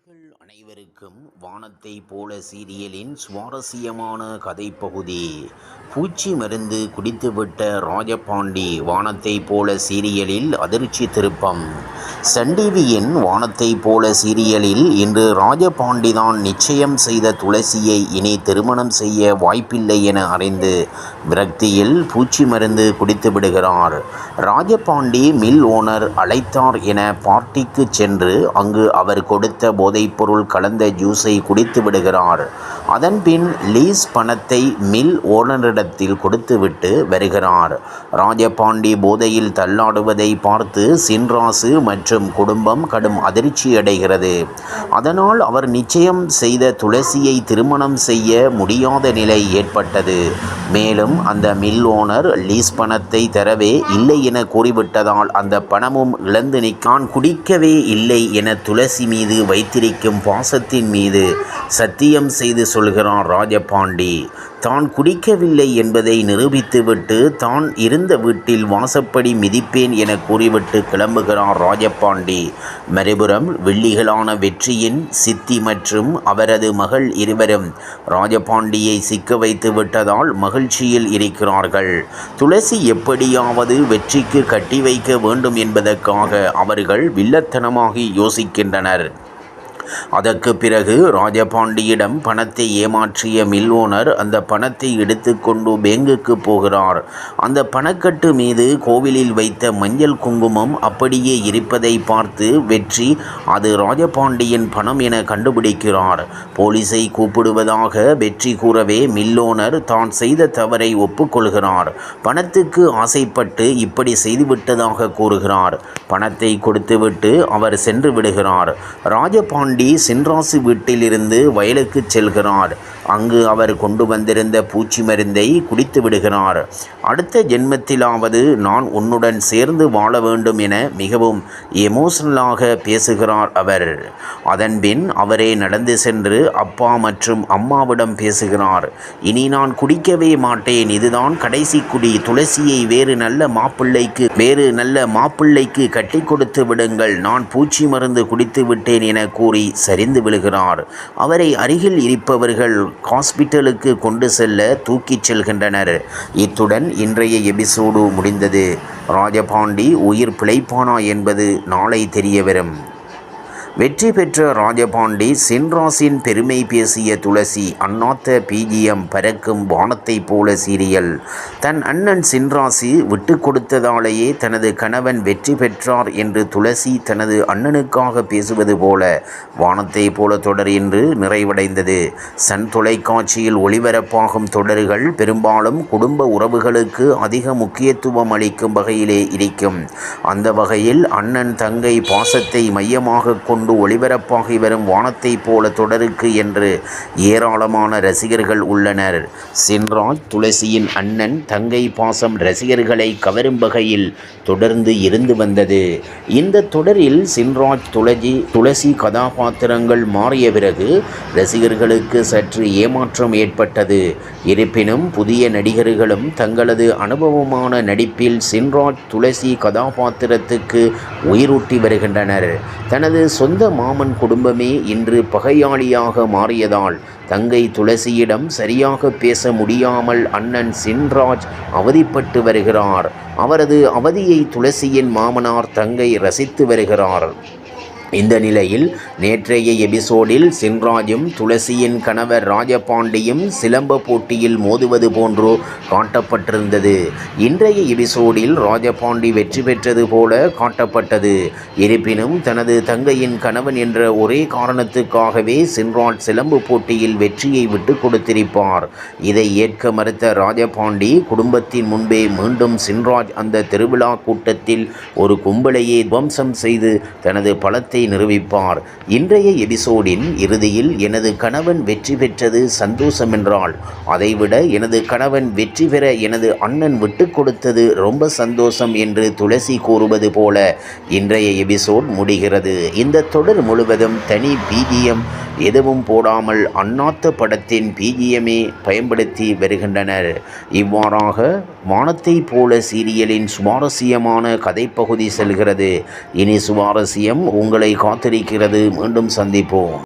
நேயர்கள் அனைவருக்கும் வானத்தை போல சீரியலின் சுவாரஸ்யமான கதைப்பகுதி. பூச்சி மருந்து குடித்துவிட்ட ராஜபாண்டி வானத்தை போல சீரியலில் அதிர்ச்சி திருப்பம். சன் டிவியின் வானத்தை போல சீரியலில் இன்று ராஜபாண்டிதான் நிச்சயம் செய்த துளசியை இனி திருமணம் செய்ய வாய்ப்பில்லை என அறிந்து விரக்தியில் பூச்சி மருந்து குடித்து விடுகிறார். ராஜபாண்டி மில் ஓனர் அழைத்தார் என பார்ட்டிக்கு சென்று அங்கு அவர் கொடுத்த போதைப்பொருள் கலந்த ஜூஸை குடித்து விடுகிறார். அதன்பின் லீஸ் பணத்தை மில் ஓனரிடத்தில் கொடுத்துவிட்டு வருகிறார். ராஜபாண்டி போதையில் தள்ளாடுவதை பார்த்து சின்ராசு மற்றும் குடும்பம் கடும் அதிர்ச்சியடைகிறது. அதனால் அவர் நிச்சயம் செய்த துளசியை திருமணம் செய்ய முடியாத நிலை ஏற்பட்டது. மேலும் அந்த மில் ஓனர் லீஸ் பணத்தை தரவே இல்லை என கூறிவிட்டதால் அந்த பணமும் இழந்து நிற்கான். குடிக்கவே இல்லை என துளசி மீது வைத்திருக்கும் பாசத்தின் மீது சத்தியம் செய்து சொல்கிறார் ராஜபாண்டி. தான் குடிக்கவில்லை என்பதை நிரூபித்துவிட்டு தான் இருந்த வீட்டில் வாசப்படி மிதிப்பேன் என கூறிவிட்டு கிளம்புகிறார் ராஜபாண்டி. மறுபுறம் வெள்ளிகளான வெற்றியின் சித்தி மற்றும் அவரது மகள் இருவரும் ராஜபாண்டியை சிக்க வைத்து விட்டதால் மகிழ்ச்சியில் இருக்கிறார்கள். துளசி எப்படியாவது வெற்றிக்கு கட்டி வைக்க வேண்டும் என்பதற்காக அவர்கள் வில்லத்தனமாகி யோசிக்கின்றனர். அதற்கு பிறகு ராஜபாண்டியிடம் பணத்தை ஏமாற்றிய மில் ஓனர் அந்த பணத்தை எடுத்துக்கொண்டு பேங்குக்கு போகிறார். அந்த பணக்கட்டு மீது கோவிலில் வைத்த மஞ்சள் குங்குமம் அப்படியே இருப்பதை பார்த்து வெற்றி அது ராஜபாண்டியின் பணம் என கண்டுபிடிக்கிறார். போலீஸை கூப்பிடுவதாக வெற்றி கூறவே மில் ஓனர் தான் செய்த தவறை ஒப்புக்கொள்கிறார். பணத்துக்கு ஆசைப்பட்டு இப்படி செய்துவிட்டதாக கூறுகிறார். பணத்தை கொடுத்துவிட்டு அவர் சென்று விடுகிறார். ராஜபாண்டி சின்ராசு வீட்டிலிருந்து வயலுக்கு செல்கிறார். அங்கு அவர் கொண்டு வந்திருந்த பூச்சி மருந்தை குடித்து விடுகிறார். அடுத்த ஜென்மத்திலாவது நான் உன்னுடன் சேர்ந்து வாழ வேண்டும் என மிகவும் எமோஷனலாக பேசுகிறார் அவர். அதன்பின் அவரே நடந்து சென்று அப்பா மற்றும் அம்மாவிடம் பேசுகிறார். இனி நான் குடிக்கவே மாட்டேன், இதுதான் கடைசி குடி. துளசியை வேறு நல்ல மாப்பிள்ளைக்கு கட்டி கொடுத்து விடுங்கள். நான் பூச்சி மருந்து குடித்து விட்டேன் என கூறி சரிந்து விழுகிறார். அவரை அருகில் இருப்பவர்கள் ஹாஸ்பிட்டலுக்கு கொண்டு செல்ல தூக்கிச் செல்கின்றனர். இத்துடன் இன்றைய எபிசோடு முடிந்தது. ராஜபாண்டி உயிர் பிழைப்பானா என்பது நாளை தெரியவரும். வெற்றி பெற்ற ராஜபாண்டி சின்ராசின் பெருமை பேசிய துளசி அண்ணாத்த பிஜிஎம் பறக்கும் வானத்தை போல சீரியல். தன் அண்ணன் சின்ராசி விட்டு கொடுத்ததாலேயே தனது கணவன் வெற்றி பெற்றார் என்று துளசி தனது அண்ணனுக்காக பேசுவது போல வானத்தை போல தொடர் என்று நிறைவடைந்தது. சன் தொலைக்காட்சியில் ஒளிபரப்பாகும் தொடர்கள் பெரும்பாலும் குடும்ப உறவுகளுக்கு அதிக முக்கியத்துவம் அளிக்கும் வகையிலே இருக்கும். அந்த வகையில் அண்ணன் தங்கை பாசத்தை மையமாக கொண்டு ஒளிபரப்பாகி வரும் வானத்தை போல தொடருக்கு என்று ஏராளமான ரசிகர்கள் உள்ளனர். சின்ராஜ் துளசியின் அண்ணன் தங்கை பாசம் ரசிகர்களை கவரும் வகையில் தொடர்ந்து இருந்து வந்தது. இந்த தொடரில் சின்ராஜ் துளசி கதாபாத்திரங்கள் மாறிய பிறகு ரசிகர்களுக்கு சற்று ஏமாற்றம் ஏற்பட்டது. இருப்பினும் புதிய நடிகர்களும் தங்களது அனுபவமான நடிப்பில் சின்ராஜ் துளசி கதாபாத்திரத்துக்கு உயிரூட்டி வருகின்றனர். தனது சொந்த மாமன் குடும்பமே இன்று பகையாளியாக மாறியதால் தங்கை துளசியிடம் சரியாக பேச முடியாமல் அண்ணன் சின்ராஜ் அவதிப்பட்டு வருகிறார். அவரது அவதியை துளசியின் மாமனார் தங்கை ரசித்து வருகிறார். இந்த நிலையில் நேற்றைய எபிசோடில் சின்ராஜும் துளசியின் கணவர் ராஜபாண்டியும் சிலம்ப போட்டியில் மோதுவது போன்று காட்டப்பட்டிருந்தது. இன்றைய எபிசோடில் ராஜபாண்டி வெற்றி பெற்றது போல காட்டப்பட்டது. இருப்பினும் தனது தங்கையின் கணவன் என்ற ஒரே காரணத்துக்காகவே சின்ராஜ் சிலம்பு போட்டியில் வெற்றியை விட்டு கொடுத்திருப்பார். இதை ஏற்க மறுத்த ராஜபாண்டி குடும்பத்தின் முன்பே மீண்டும் சின்ராஜ் அந்த திருவிழா கூட்டத்தில் ஒரு கும்பலையே துவம்சம் செய்து தனது பலத்தை நிரூபிப்பார். இன்றைய எபிசோடின் இறுதியில் எனது கணவன் வெற்றி பெற்றது சந்தோஷம் என்றால் அதைவிட எனது கணவன் வெற்றி பெற எனது அண்ணன் விட்டு கொடுத்தது ரொம்ப சந்தோஷம் என்று துளசி கூறுவது போல இன்றைய எபிசோட் முடிகிறது. இந்த தொடர் முழுவதும் தனி பிஜிஎம் எதுவும் போடாமல் அண்ணாத்த படத்தின் பிஜிஎம்ஐ பயன்படுத்தி வருகின்றனர். இவ்வாறாக வானத்தை போல சீரியலின் சுவாரஸ்யமான கதைப்பகுதி செல்கிறது. இனி சுவாரஸ்யம் உங்களை காத்திருக்கிறது. மீண்டும் சந்திப்போம்.